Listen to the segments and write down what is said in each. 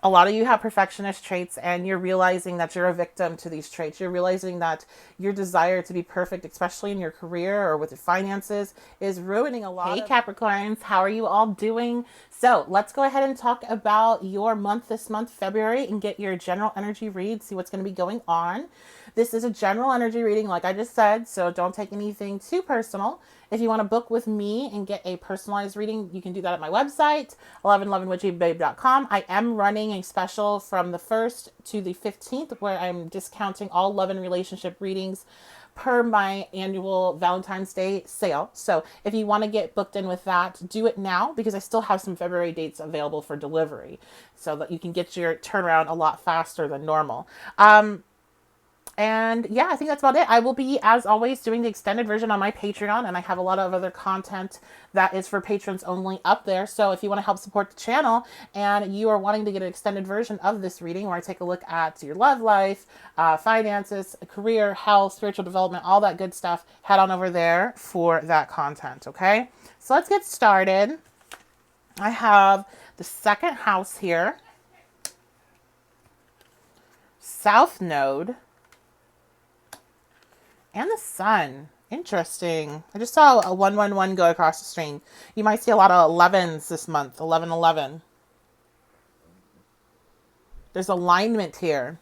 A lot of you have perfectionist traits, and you're realizing that you're a victim to these traits. You're realizing that your desire to be perfect, especially in your career or with your finances, is ruining a lot. Hey, Capricorns, how are you all doing? So let's go ahead and talk about your month this month, February, and get your general energy read, see what's going to be going on. This is a general energy reading, like I just said, so don't take anything too personal. If you want to book with me and get a personalized reading, you can do that at my website, 1111witchybabe.com. I am running a special from the 1st to the 15th where I'm discounting all love and relationship readings per my annual Valentine's Day sale. So if you want to get booked in with that, do it now because I still have some February dates available for delivery so that you can get your turnaround a lot faster than normal. And yeah, I think that's about it. I will be, as always, doing the extended version on my Patreon, and I have a lot of other content that is for patrons only up there. So if you want to help support the channel and you are wanting to get an extended version of this reading where I take a look at your love life, finances, career, health, spiritual development, all that good stuff, head on over there for that content, okay? So let's get started. I have the second house here, South Node, and the sun. Interesting. I just saw a 111 go across the screen. You might see a lot of 11s this month. 1111. There's alignment here.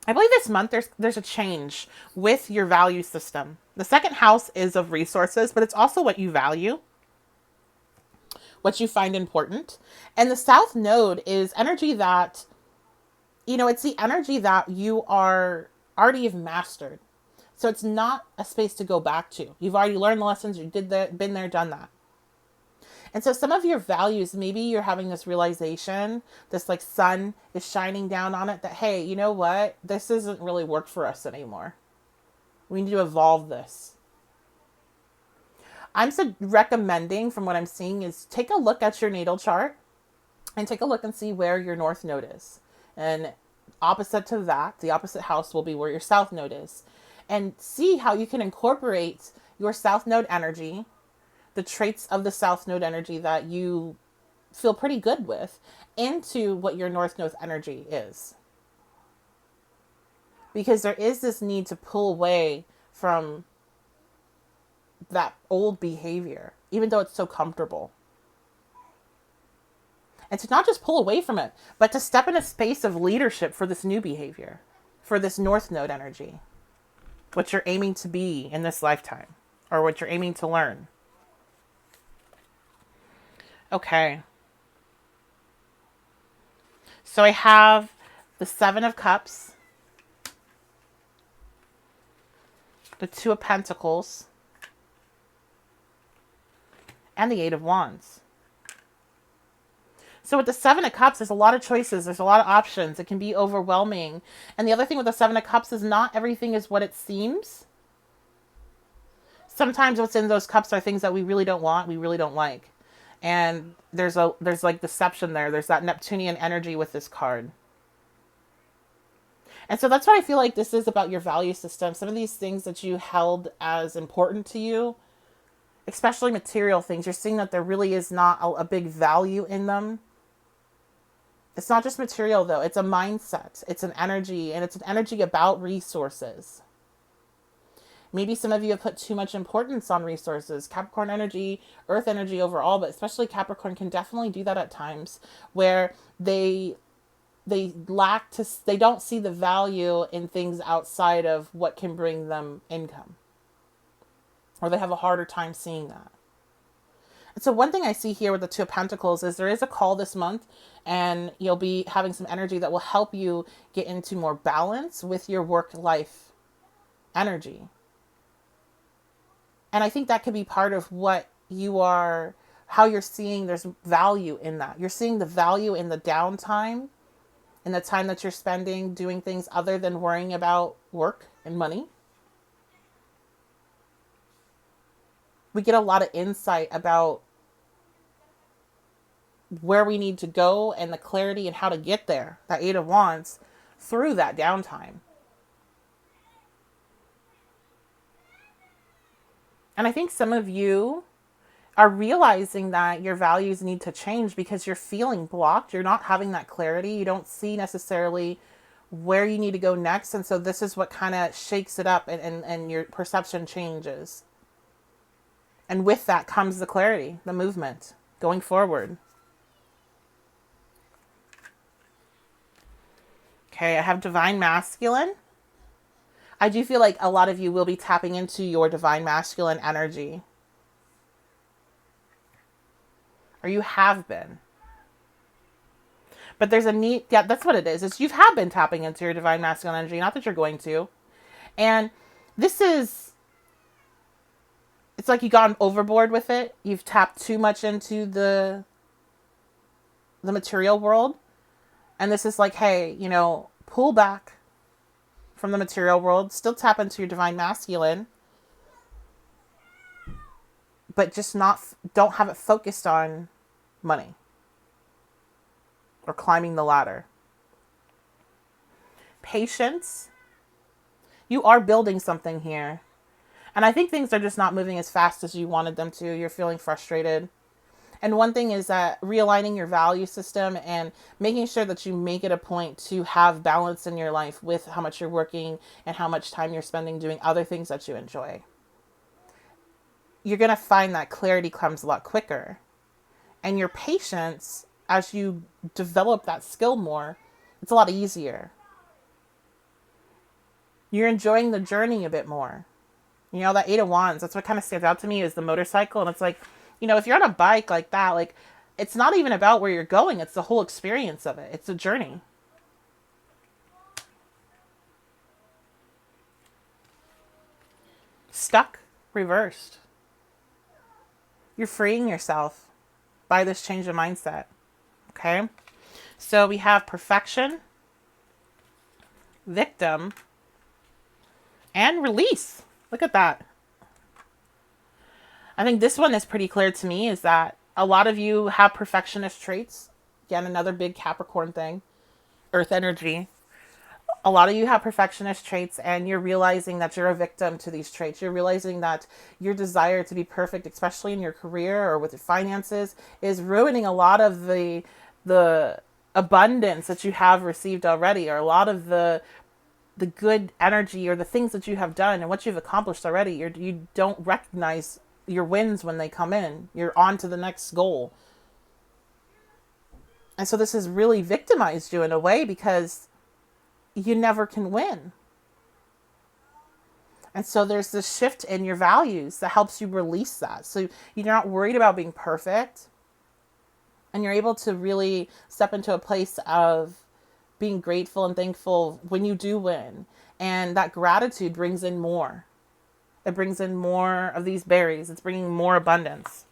I believe this month there's a change with your value system. The second house is of resources, but it's also what you value, what you find important. And the South Node is energy that, it's the energy that you are already have mastered. So it's not a space to go back to. You've already learned the lessons. You did that, been there, done that. And so some of your values, maybe you're having this realization, this like sun is shining down on it that, hey, you know what? This doesn't really work for us anymore. We need to evolve this. I'm recommending, from what I'm seeing, is take a look at your natal chart and take a look and see where your North Node is. And opposite to that, the opposite house will be where your South Node is. And see how you can incorporate your South Node energy, the traits of the South Node energy that you feel pretty good with, into what your North Node energy is. Because there is this need to pull away from that old behavior, even though it's so comfortable. And to not just pull away from it, but to step in a space of leadership for this new behavior, for this North Node energy, what you're aiming to be in this lifetime, or what you're aiming to learn. Okay. So I have the Seven of Cups, the Two of Pentacles, and the Eight of Wands. So with the Seven of Cups, there's a lot of choices. There's a lot of options. It can be overwhelming. And the other thing with the Seven of Cups is not everything is what it seems. Sometimes what's in those cups are things that we really don't want, we really don't like. And there's like deception there. There's that Neptunian energy with this card. And so that's what I feel like this is about your value system. Some of these things that you held as important to you, especially material things, you're seeing that there really is not a big value in them. It's not just material, though. It's a mindset. It's an energy, and it's an energy about resources. Maybe some of you have put too much importance on resources. Capricorn energy, earth energy overall, but especially Capricorn can definitely do that at times where they don't see the value in things outside of what can bring them income. Or they have a harder time seeing that. And so one thing I see here with the Two of Pentacles is there is a call this month, and you'll be having some energy that will help you get into more balance with your work-life energy. And I think that could be part of what you are, how you're seeing there's value in that. You're seeing the value in the downtime, in the time that you're spending doing things other than worrying about work and money. We get a lot of insight about where we need to go and the clarity and how to get there, that Eight of Wands, through that downtime. And I think some of you are realizing that your values need to change because you're feeling blocked. You're not having that clarity. You don't see necessarily where you need to go next. And so this is what kind of shakes it up, and your perception changes. And with that comes the clarity, the movement going forward. Okay, I have divine masculine. I do feel like a lot of you will be tapping into your divine masculine energy. Or you have been. But there's a neat, yeah, that's what it is. It's you have been tapping into your divine masculine energy, not that you're going to. And this is, it's like you've gone overboard with it. You've tapped too much into the material world. And this is like, hey, pull back from the material world. Still tap into your divine masculine. But just don't have it focused on money or climbing the ladder. Patience. You are building something here. And I think things are just not moving as fast as you wanted them to. You're feeling frustrated. And one thing is that realigning your value system and making sure that you make it a point to have balance in your life with how much you're working and how much time you're spending doing other things that you enjoy. You're going to find that clarity comes a lot quicker. And your patience, as you develop that skill more, it's a lot easier. You're enjoying the journey a bit more. That 8 of Wands, that's what kind of stands out to me is the motorcycle. And it's like, if you're on a bike like that, like, it's not even about where you're going. It's the whole experience of it. It's a journey. Stuck, reversed. You're freeing yourself by this change of mindset. Okay? So we have perfection, victim, and release. Look at that. I think this one is pretty clear to me, is that a lot of you have perfectionist traits. Again, another big Capricorn thing. Earth energy. A lot of you have perfectionist traits, and you're realizing that you're a victim to these traits. You're realizing that your desire to be perfect, especially in your career or with your finances, is ruining a lot of the abundance that you have received already, or a lot of the good energy or the things that you have done and what you've accomplished already. You don't recognize your wins when they come in. You're on to the next goal. And so this has really victimized you in a way, because you never can win. And so there's this shift in your values that helps you release that. So you're not worried about being perfect, and you're able to really step into a place of being grateful and thankful when you do win. And that gratitude brings in more. It brings in more of these berries. It's bringing more abundance.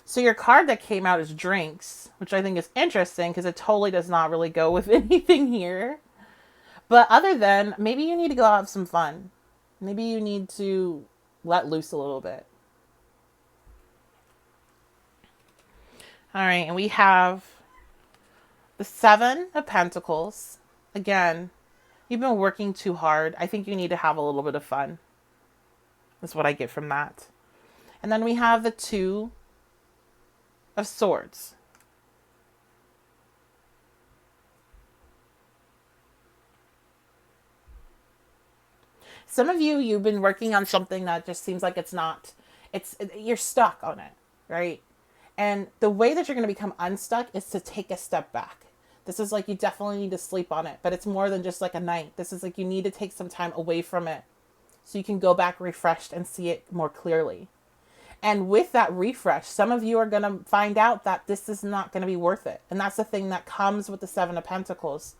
So your card that came out is drinks, which I think is interesting because it totally does not really go with anything here. But other than, maybe you need to go have some fun. Maybe you need to let loose a little bit. All right, and we have the 7 of Pentacles. Again, you've been working too hard. I think you need to have a little bit of fun. That's what I get from that. And then we have the 2 of Swords. Some of you've been working on something that just seems like you're stuck on it, right? And the way that you're going to become unstuck is to take a step back. This is like you definitely need to sleep on it, but it's more than just like a night. This is like you need to take some time away from it so you can go back refreshed and see it more clearly. And with that refresh, some of you are going to find out that this is not going to be worth it. And that's the thing that comes with the 7 of Pentacles.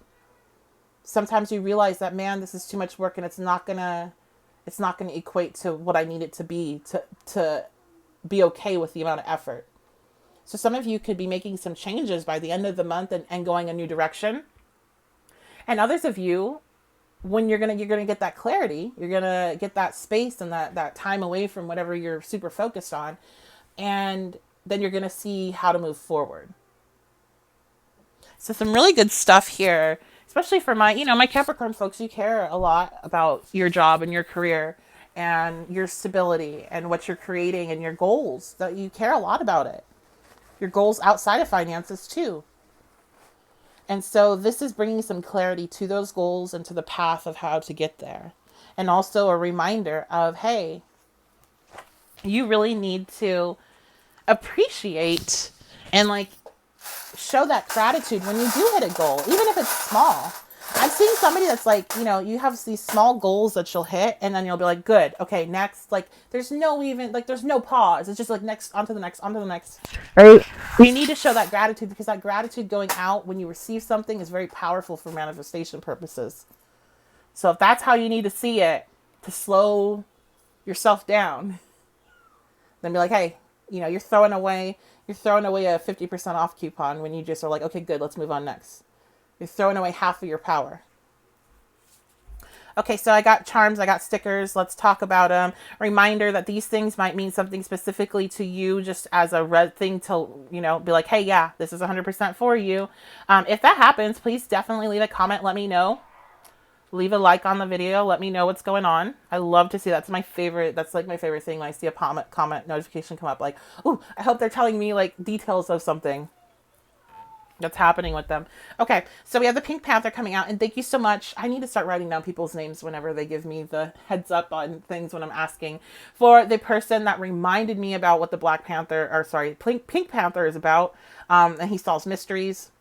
Sometimes you realize that, man, this is too much work, and it's not going to equate to what I need it to be okay with the amount of effort. So some of you could be making some changes by the end of the month and going a new direction. And others of you, when you're gonna get that clarity, you're gonna get that space and that time away from whatever you're super focused on, and then you're gonna see how to move forward. So some really good stuff here, especially for my Capricorn folks. You care a lot about your job and your career, and your stability and what you're creating and your goals, that you care a lot about it. Your goals outside of finances too. And so this is bringing some clarity to those goals and to the path of how to get there. And also a reminder of, hey, you really need to appreciate and like show that gratitude when you do hit a goal, even if it's small. I've seen somebody that's like, you know, you have these small goals that you'll hit and then you'll be like, good, okay, next. Like there's no pause. It's just like next, onto the next, onto the next. Right? You need to show that gratitude, because that gratitude going out when you receive something is very powerful for manifestation purposes. So if that's how you need to see it to slow yourself down, then be like, hey, you know, you're throwing away a 50% off coupon when you just are like, okay, good, let's move on next. You're throwing away half of your power. Okay, so I got charms, I got stickers. Let's talk about them. Reminder that these things might mean something specifically to you, just as a red thing to, you know, be like, hey, yeah, this is 100% for you. If that happens, please definitely leave a comment. Let me know. Leave a like on the video. Let me know what's going on. I love to see that. That's my favorite. That's like my favorite thing when I see a comment notification come up. Like, ooh, I hope they're telling me like details of something that's happening with them. Okay, so we have the Pink Panther coming out, and thank you so much. I need to start writing down people's names whenever they give me the heads up on things when I'm asking. For the person that reminded me about what the Pink Panther is about, and he solves mysteries.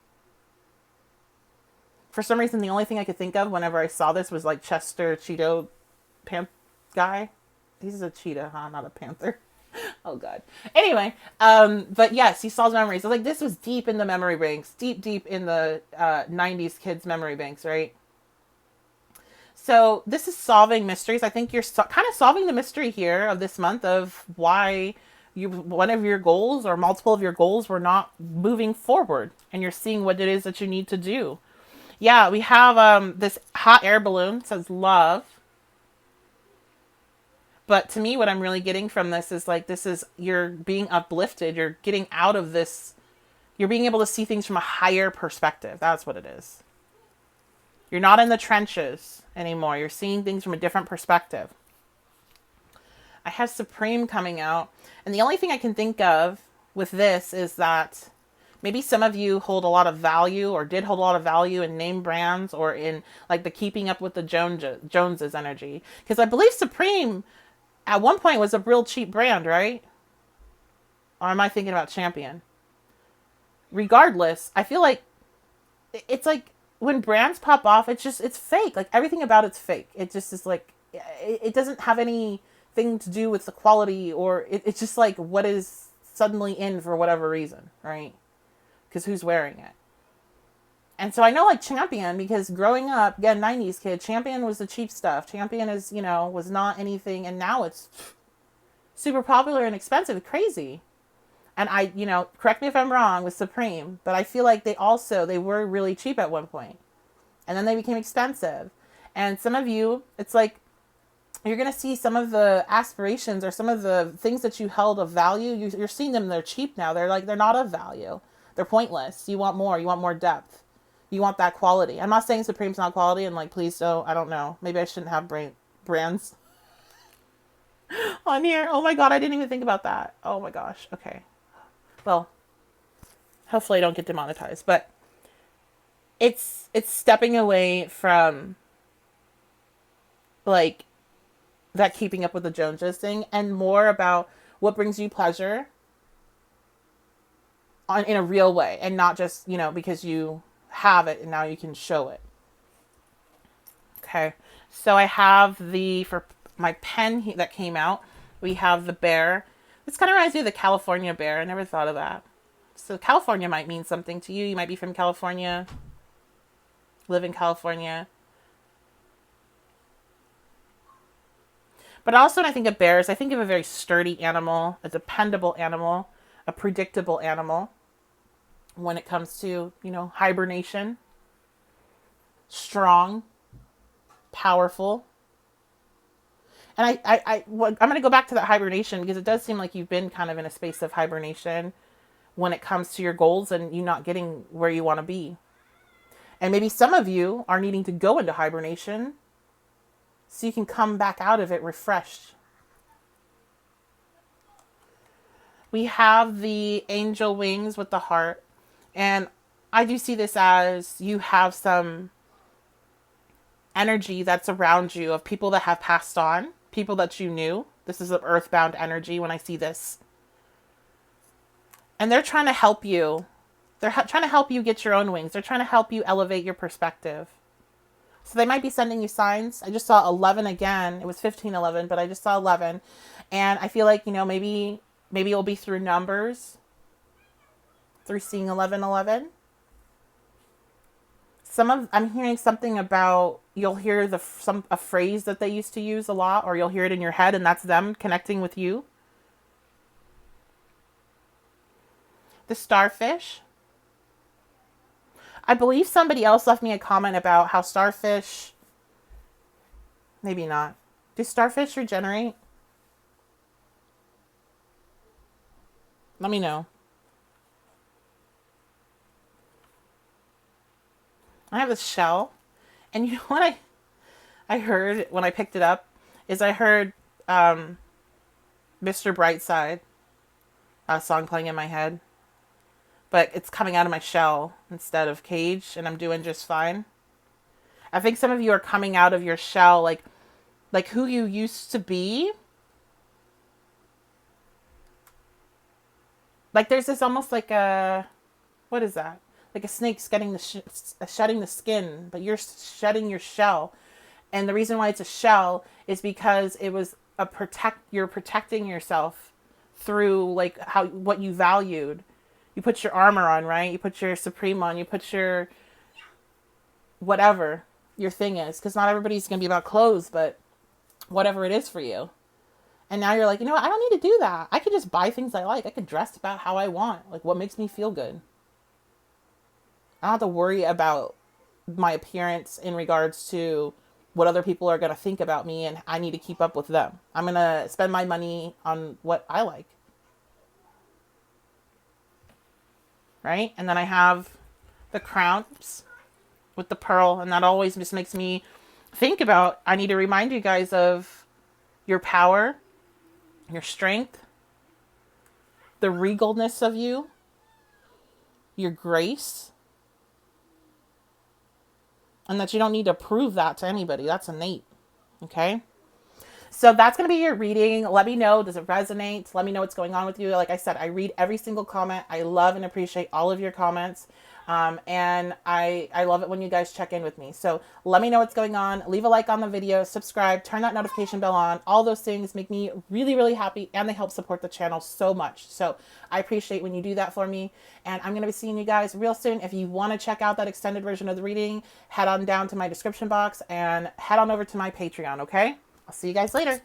For some reason, the only thing I could think of whenever I saw this was like Chester Cheeto guy. He's a cheetah, huh? Not a panther. Oh God. Anyway, but yes, he solves memories. So like this was deep in the memory banks, deep in the 90s kids memory banks, right? So this is solving mysteries. I think you're kind of solving the mystery here of this month of why one of your goals or multiple of your goals were not moving forward, and you're seeing what it is that you need to do. Yeah, we have this hot air balloon. It says love. But to me, what I'm really getting from this is like, you're being uplifted. You're getting out of this. You're being able to see things from a higher perspective. That's what it is. You're not in the trenches anymore. You're seeing things from a different perspective. I have Supreme coming out. And the only thing I can think of with this is that maybe some of you hold a lot of value, or did hold a lot of value in name brands, or in like the keeping up with the Joneses energy. Because I believe Supreme at one point was a real cheap brand, right? Or am I thinking about Champion? Regardless, I feel like it's like when brands pop off, it's fake. Like everything about it's fake. It just is like, it doesn't have anything to do with the quality, or it's just like what is suddenly in for whatever reason, right? Because who's wearing it? And so I know like Champion, because growing up, again, 90s kid, Champion was the cheap stuff. Champion is, you know, was not anything. And now it's super popular and expensive, crazy. And I, you know, correct me if I'm wrong with Supreme, but I feel like they were really cheap at one point. And then they became expensive. And some of you, it's like, you're going to see some of the aspirations or some of the things that you held of value. You're seeing them, they're cheap now. They're not of value. They're pointless. You want more depth. You want that quality. I'm not saying Supreme's not quality, and like, please don't, I don't know. Maybe I shouldn't have brands on here. Oh my God, I didn't even think about that. Oh my gosh. Okay. Well, hopefully I don't get demonetized, but it's stepping away from like that keeping up with the Joneses thing, and more about what brings you pleasure in a real way, and not just, you know, because you have it and now you can show it. Okay, so I have for my pen that came out, we have the bear. This kind of reminds me of the California bear. I never thought of that. So California might mean something to you. You might be from California, live in California. But also when I think of bears, I think of a very sturdy animal, a dependable animal, a predictable animal. When it comes to, you know, hibernation, strong, powerful. And I'm going to go back to that hibernation, because it does seem like you've been kind of in a space of hibernation when it comes to your goals and you not getting where you want to be. And maybe some of you are needing to go into hibernation so you can come back out of it refreshed. We have the angel wings with the heart. And I do see this as you have some energy that's around you of people that have passed on, people that you knew. This is an earthbound energy when I see this. And they're trying to help you. They're trying to help you get your own wings. They're trying to help you elevate your perspective. So they might be sending you signs. I just saw 11 again. It was 1511, but I just saw 11. And I feel like, you know, maybe it'll be through numbers, through seeing 1111. I'm hearing something about, you'll hear a phrase that they used to use a lot, or you'll hear it in your head, and that's them connecting with you. The starfish. I believe somebody else left me a comment about how starfish, maybe not. Do starfish regenerate? Let me know. I have this shell, and you know what I heard when I picked it up is I heard Mr. Brightside, a song playing in my head, but it's coming out of my shell instead of cage, and I'm doing just fine. I think some of you are coming out of your shell, like who you used to be. Like there's this almost like a, what is that? Like a snake's getting shedding the skin, but you're shedding your shell. And the reason why it's a shell is because it was you're protecting yourself through like what you valued. You put your armor on, right? You put your Supreme on, you put your whatever your thing is, because not everybody's going to be about clothes, but whatever it is for you. And now you're like, you know what? I don't need to do that. I could just buy things I like. I could dress about how I want, like what makes me feel good. I don't have to worry about my appearance in regards to what other people are going to think about me, and I need to keep up with them. I'm going to spend my money on what I like. Right? And then I have the crowns with the pearl, and that always just makes me think about, I need to remind you guys of your power, your strength, the regalness of you, your grace, and that you don't need to prove that to anybody. That's innate. Okay? So that's going to be your reading. Let me know. Does it resonate? Let me know what's going on with you. Like I said, I read every single comment. I love and appreciate all of your comments. And I love it when you guys check in with me. So let me know what's going on. Leave a like on the video, subscribe, turn that notification bell on. All those things make me really, really happy, and they help support the channel so much. So I appreciate when you do that for me. And I'm going to be seeing you guys real soon. If you want to check out that extended version of the reading, head on down to my description box and head on over to my Patreon, okay? I'll see you guys later.